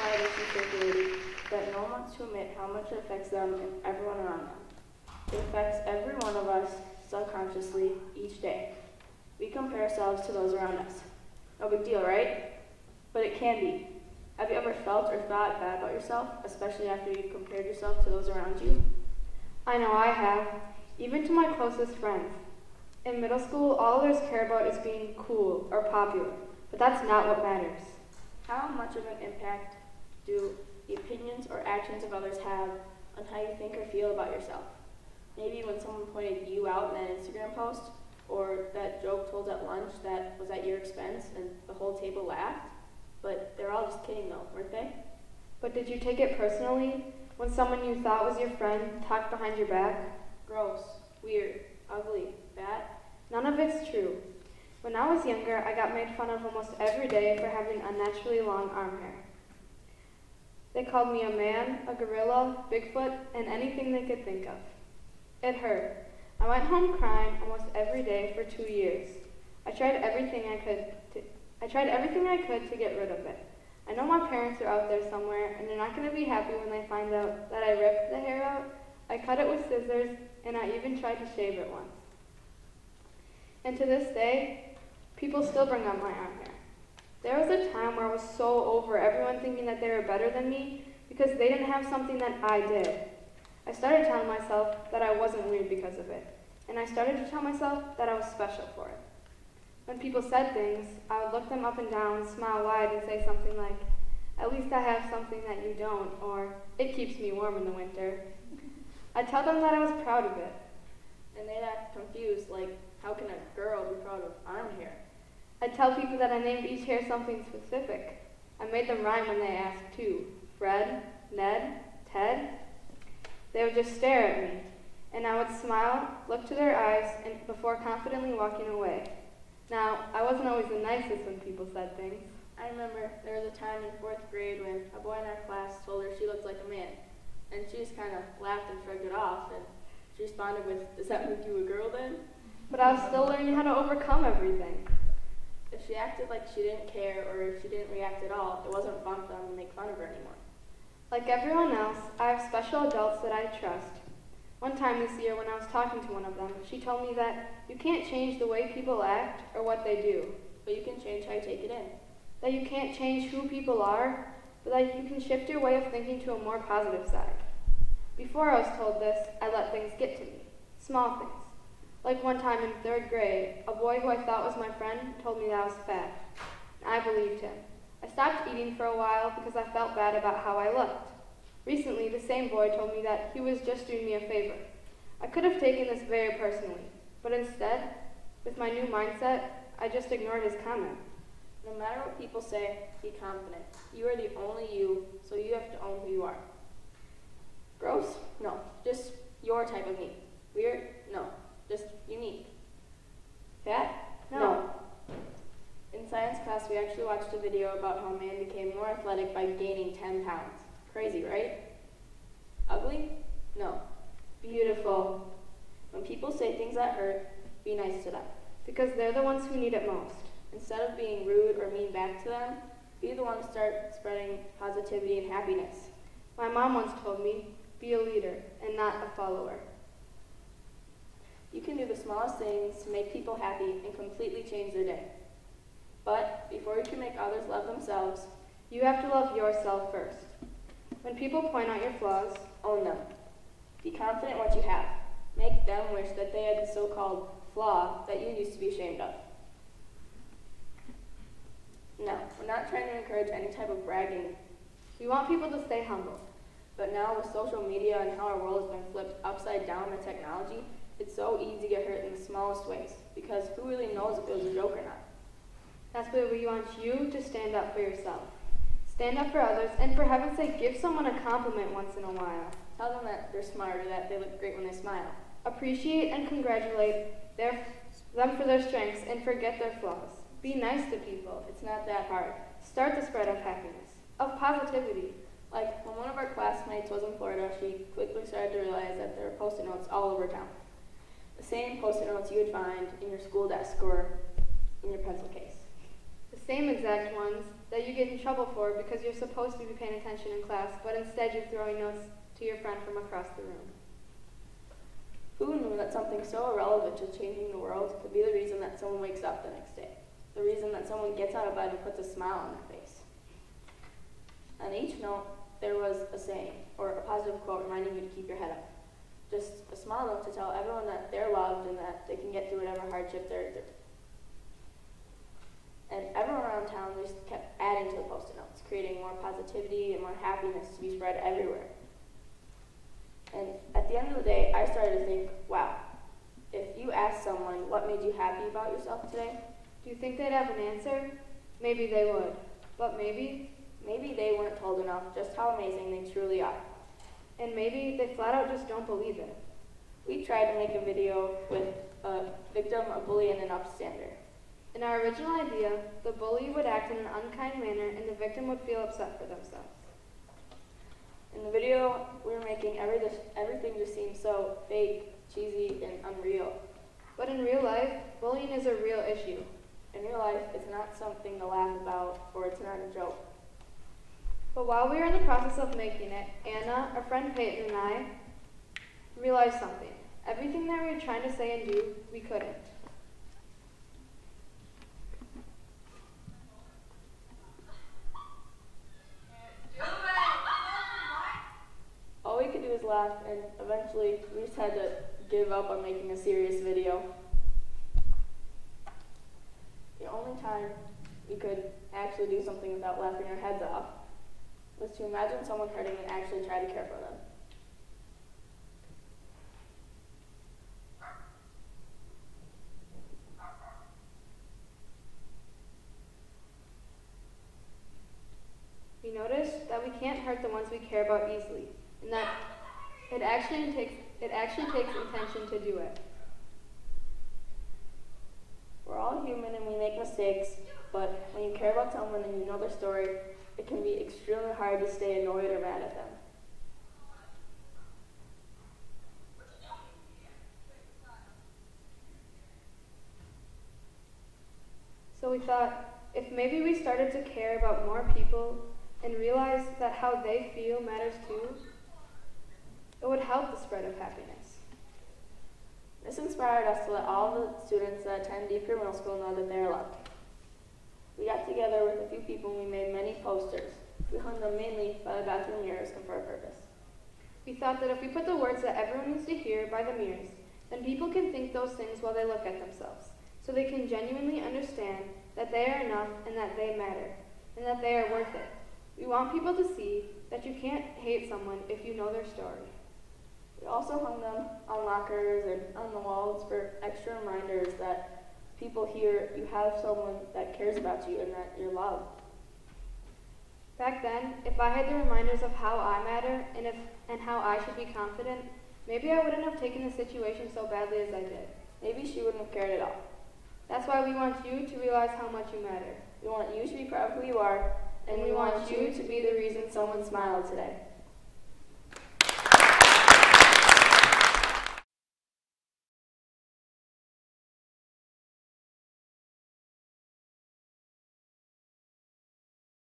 ideas circulating that no one wants to admit how much it affects them and everyone around them. It affects every one of us subconsciously each day. We compare ourselves to those around us. No big deal, right? But it can be. Have you ever felt or thought bad about yourself, especially after you compared yourself to those around you? I know I have, even to my closest friends. In middle school, all others care about is being cool or popular, but that's not what matters. How much of an impact do the opinions or actions of others have on how you think or feel about yourself? Maybe when someone pointed you out in an Instagram post, or that joke told at lunch that was at your expense and the whole table laughed. But they're all just kidding though, weren't they? But did you take it personally when someone you thought was your friend talked behind your back? Gross, weird, ugly, bad? None of it's true. When I was younger, I got made fun of almost every day for having unnaturally long arm hair. They called me a man, a gorilla, Bigfoot, and anything they could think of. It hurt. I went home crying almost every day for 2 years. I tried everything I could to get rid of it. I know my parents are out there somewhere, and they're not going to be happy when they find out that I ripped the hair out. I cut it with scissors, and I even tried to shave it once. And to this day, people still bring up my arm hair. There was a time where I was so over everyone thinking that they were better than me because they didn't have something that I did. I started telling myself that I wasn't weird because of it, and I started to tell myself that I was special for it. When people said things, I would look them up and down, smile wide, and say something like, "At least I have something that you don't," or "It keeps me warm in the winter." I'd tell them that I was proud of it. And they'd act confused, like, how can a girl be proud of arm hair? I'd tell people that I named each hair something specific. I made them rhyme when they asked too. Fred, Ned, Ted. They would just stare at me, and I would smile, look to their eyes, and before confidently walking away. Now, I wasn't always the nicest when people said things. I remember there was a time in 4th grade when a boy in our class told her she looked like a man, and she just kind of laughed and shrugged it off, and she responded with, "Does that make you a girl then?" But I was still learning how to overcome everything. If she acted like she didn't care, or if she didn't react at all, it wasn't fun for them to make fun of her anymore. Like everyone else, I have special adults that I trust. One time this year when I was talking to one of them, she told me that you can't change the way people act or what they do, but you can change how you take it in. That you can't change who people are, but that you can shift your way of thinking to a more positive side. Before I was told this, I let things get to me. Small things. Like one time in 3rd grade, a boy who I thought was my friend told me that I was fat. I believed him. I stopped eating for a while because I felt bad about how I looked. Recently, the same boy told me that he was just doing me a favor. I could have taken this very personally, but instead, with my new mindset, I just ignored his comment. No matter what people say, be confident. You are the only you, so you have to own who you are. Gross? No, just your type of me. Weird? No, just unique. Fat? No. In science class, we actually watched a video about how man became more athletic by gaining 10 pounds. Crazy, right? Ugly? No. Beautiful. When people say things that hurt, be nice to them. Because they're the ones who need it most. Instead of being rude or mean back to them, be the one to start spreading positivity and happiness. My mom once told me, be a leader and not a follower. You can do the smallest things to make people happy and completely change their day. But before you can make others love themselves, you have to love yourself first. When people point out your flaws, own them. Be confident in what you have. Make them wish that they had the so-called flaw that you used to be ashamed of. No, we're not trying to encourage any type of bragging. We want people to stay humble. But now with social media and how our world has been flipped upside down by technology, it's so easy to get hurt in the smallest ways, because who really knows if it was a joke or not? That's why we want you to stand up for yourself. Stand up for others, and for heaven's sake, give someone a compliment once in a while. Tell them that they're smart or that they look great when they smile. Appreciate and congratulate them for their strengths and forget their flaws. Be nice to people. It's not that hard. Start the spread of happiness, of positivity. Like when one of our classmates was in Florida, she quickly started to realize that there were Post-it notes all over town. The same Post-it notes you would find in your school desk or in your pencil case. The same exact ones that you get in trouble for because you're supposed to be paying attention in class, but instead you're throwing notes to your friend from across the room. Who knew that something so irrelevant to changing the world could be the reason that someone wakes up the next day? The reason that someone gets out of bed and puts a smile on their face? On each note, there was a saying, or a positive quote reminding you to keep your head up. Just a small note to tell everyone that they're loved and that they can get through whatever hardship they're through. And everyone around town just kept adding to the post-it notes, creating more positivity and more happiness to be spread everywhere. And at the end of the day, I started to think, wow, if you asked someone what made you happy about yourself today, Do you think they'd have an answer? Maybe they would, but maybe they weren't told enough just how amazing they truly are. And maybe they flat out just don't believe it. We tried to make a video with a victim, a bully, and an upstander. In our original idea, the bully would act in an unkind manner and the victim would feel upset for themselves. In the video we were making, everything just seemed so fake, cheesy, and unreal. But in real life, bullying is a real issue. In real life, it's not something to laugh about, or it's not a joke. But while we were in the process of making it, Anna, our friend Peyton, and I realized something. Everything that we were trying to say and do, we couldn't. All we could do was laugh, and eventually we just had to give up on making a serious video. The only time we could actually do something without laughing our heads off was to imagine someone hurting and actually try to care for them. We noticed that we can't hurt the ones we care about easily, and that it actually takes intention to do it. We're all human and we make mistakes, but when you care about someone and you know their story, it can be extremely hard to stay annoyed or mad at them. So we thought, if maybe we started to care about more people and realize that how they feel matters too, it would help the spread of happiness. This inspired us to let all the students that attend DePere Middle School know that they are loved. We got together with a few people and we made many posters. We hung them mainly by the bathroom mirrors and for a purpose. We thought that if we put the words that everyone needs to hear by the mirrors, then people can think those things while they look at themselves, so they can genuinely understand that they are enough and that they matter, and that they are worth it. We want people to see that you can't hate someone if you know their story. We also hung them on lockers and on the walls for extra reminders that people hear you have someone that cares about you and that you're loved. Back then, if I had the reminders of how I matter and how I should be confident, maybe I wouldn't have taken the situation so badly as I did. Maybe she wouldn't have cared at all. That's why we want you to realize how much you matter. We want you to be proud of who you are, and we want you to be the reason someone smiled today.